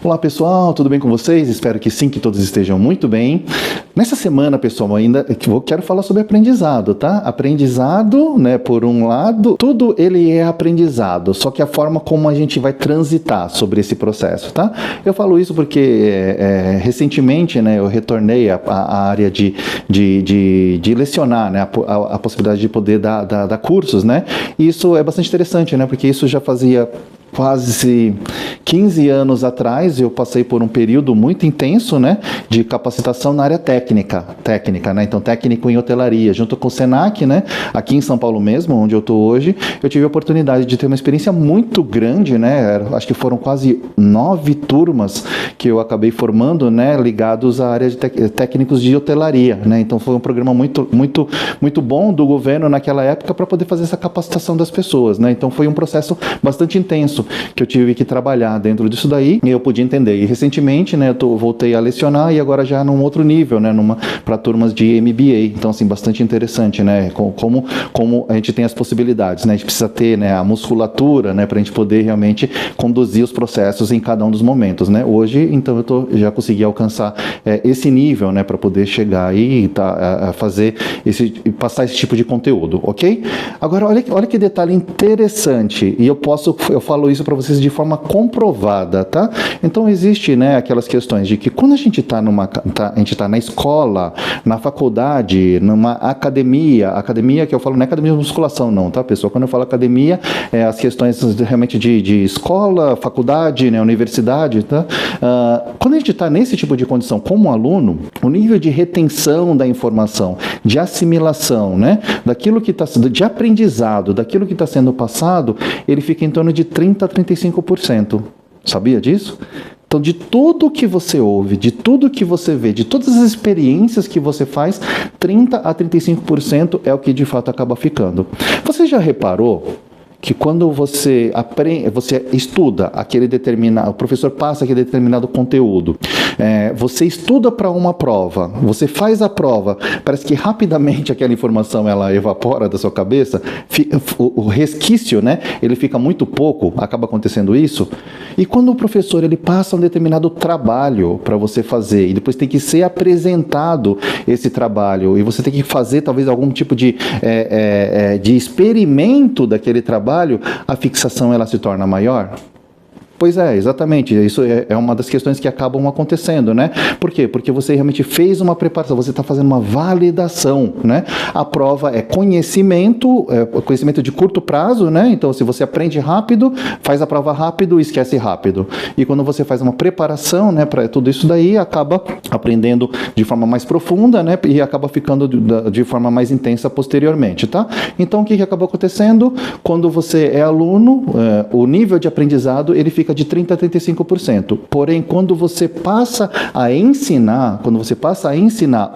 Olá pessoal, tudo bem com vocês? Espero que sim, que todos estejam muito bem. Nessa semana, pessoal, ainda quero falar sobre aprendizado, tá? Aprendizado, né, por um lado, tudo ele é aprendizado, só que a forma como a gente vai transitar sobre esse processo, tá? Eu falo isso porque recentemente, né, eu retornei à área de lecionar, né, a possibilidade de poder dar cursos, né? E isso é bastante interessante, né, porque isso já fazia quase 15 anos atrás, eu passei por um período muito intenso, né, de capacitação na área técnica, né, então técnico em hotelaria, junto com o Senac, né, aqui em São Paulo mesmo, onde eu estou hoje, eu tive a oportunidade de ter uma experiência muito grande, né, acho que foram quase 9 turmas que eu acabei formando, né, ligados à área de técnicos de hotelaria, né, então foi um programa muito bom do governo naquela época para poder fazer essa capacitação das pessoas, né, então foi um processo bastante intenso, que eu tive que trabalhar dentro disso daí e eu pude entender. E recentemente, né, eu voltei a lecionar e agora já num outro nível, né, para turmas de MBA. Então, assim, bastante interessante, né, como a gente tem as possibilidades, né, a gente precisa ter, né, a musculatura, né, para a gente poder realmente conduzir os processos em cada um dos momentos, né. Hoje, então, já consegui alcançar esse nível, né, para poder chegar aí e passar esse tipo de conteúdo, ok? Agora, olha que detalhe interessante, e eu falo isso para vocês de forma comprovada, tá? Então existe, né, aquelas questões de que quando a gente está na escola, na faculdade, numa academia que eu falo não é academia de musculação não, tá, pessoal? Quando eu falo academia, as questões realmente de escola, faculdade, né, universidade, tá? Quando a gente está nesse tipo de condição como aluno, o nível de retenção da informação, de assimilação, né, daquilo que está sendo, de aprendizado, daquilo que está sendo passado, ele fica em torno de 30 a 35%. Sabia disso? Então, de tudo que você ouve, de tudo que você vê, de todas as experiências que você faz, 30 a 35% é o que de fato acaba ficando. Você já reparou que quando você estuda o professor passa aquele determinado conteúdo, você estuda para uma prova, você faz a prova, parece que rapidamente aquela informação ela evapora da sua cabeça, o resquício, né, ele fica muito pouco, acaba acontecendo isso, e quando o professor ele passa um determinado trabalho para você fazer, e depois tem que ser apresentado esse trabalho, e você tem que fazer talvez algum tipo de experimento daquele trabalho, a fixação ela se torna maior? Pois é, exatamente, isso é uma das questões que acabam acontecendo, né? Por quê? Porque você realmente fez uma preparação, você está fazendo uma validação, né? A prova é conhecimento de curto prazo, né? Então, se você aprende rápido, faz a prova rápido, esquece rápido. E quando você faz uma preparação, né, para tudo isso daí, acaba aprendendo de forma mais profunda, né? E acaba ficando de forma mais intensa posteriormente, tá? Então, o que acaba acontecendo? Quando você é aluno, o nível de aprendizado, ele fica de 30% a 35%. Porém, quando você passa a ensinar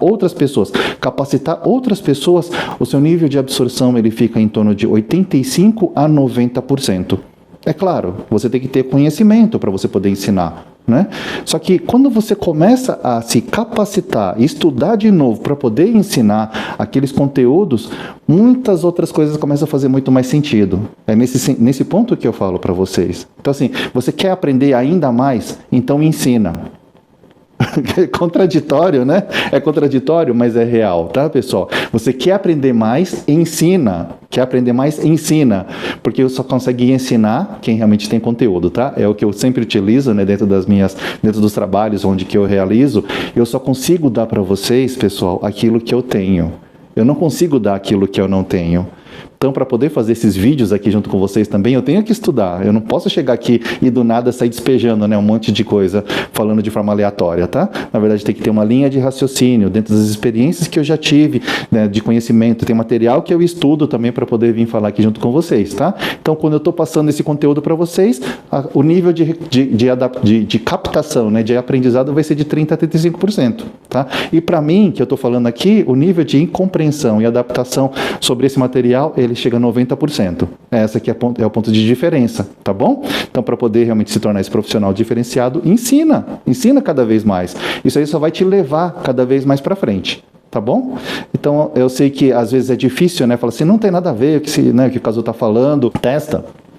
outras pessoas, capacitar outras pessoas, o seu nível de absorção ele fica em torno de 85% a 90%. É claro, você tem que ter conhecimento para você poder ensinar, né? Só que quando você começa a se capacitar, estudar de novo para poder ensinar aqueles conteúdos, muitas outras coisas começam a fazer muito mais sentido. É nesse ponto que eu falo para vocês. Então, assim, você quer aprender ainda mais? Então ensina. É contraditório, né? É contraditório, mas é real, tá, pessoal? Você quer aprender mais? Ensina. Quer aprender mais? Ensina. Porque eu só consegue ensinar quem realmente tem conteúdo, tá? É o que eu sempre utilizo, né, dentro dos trabalhos onde que eu realizo. Eu só consigo dar para vocês, pessoal, aquilo que eu tenho. Eu não consigo dar aquilo que eu não tenho. Então, para poder fazer esses vídeos aqui junto com vocês também, eu tenho que estudar. Eu não posso chegar aqui e do nada sair despejando, né, um monte de coisa, falando de forma aleatória, tá? Na verdade, tem que ter uma linha de raciocínio dentro das experiências que eu já tive, né, de conhecimento. Tem material que eu estudo também para poder vir falar aqui junto com vocês, tá? Então, quando eu estou passando esse conteúdo para vocês, o nível de captação, né, de aprendizado vai ser de 30% a 35%, tá? E para mim, que eu estou falando aqui, o nível de incompreensão e adaptação sobre esse material, ele chega a 90%. Essa aqui é o ponto de diferença, tá bom? Então, para poder realmente se tornar esse profissional diferenciado, ensina cada vez mais. Isso aí só vai te levar cada vez mais para frente. Tá bom? Então, eu sei que às vezes é difícil, né? Fala assim, não tem nada a ver com o que o Cazu está falando.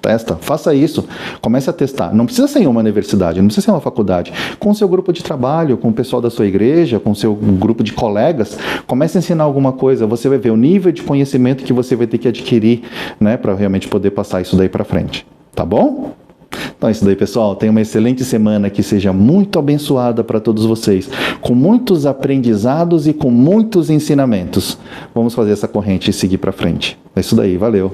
Testa, faça isso, comece a testar. Não precisa ser em uma universidade, não precisa ser uma faculdade. Com o seu grupo de trabalho, com o pessoal da sua igreja, com o seu grupo de colegas, comece a ensinar alguma coisa. Você vai ver o nível de conhecimento que você vai ter que adquirir, né, para realmente poder passar isso daí para frente. Tá bom? Então é isso daí, pessoal. Tenha uma excelente semana, que seja muito abençoada para todos vocês, com muitos aprendizados e com muitos ensinamentos. Vamos fazer essa corrente e seguir para frente. É isso daí, valeu.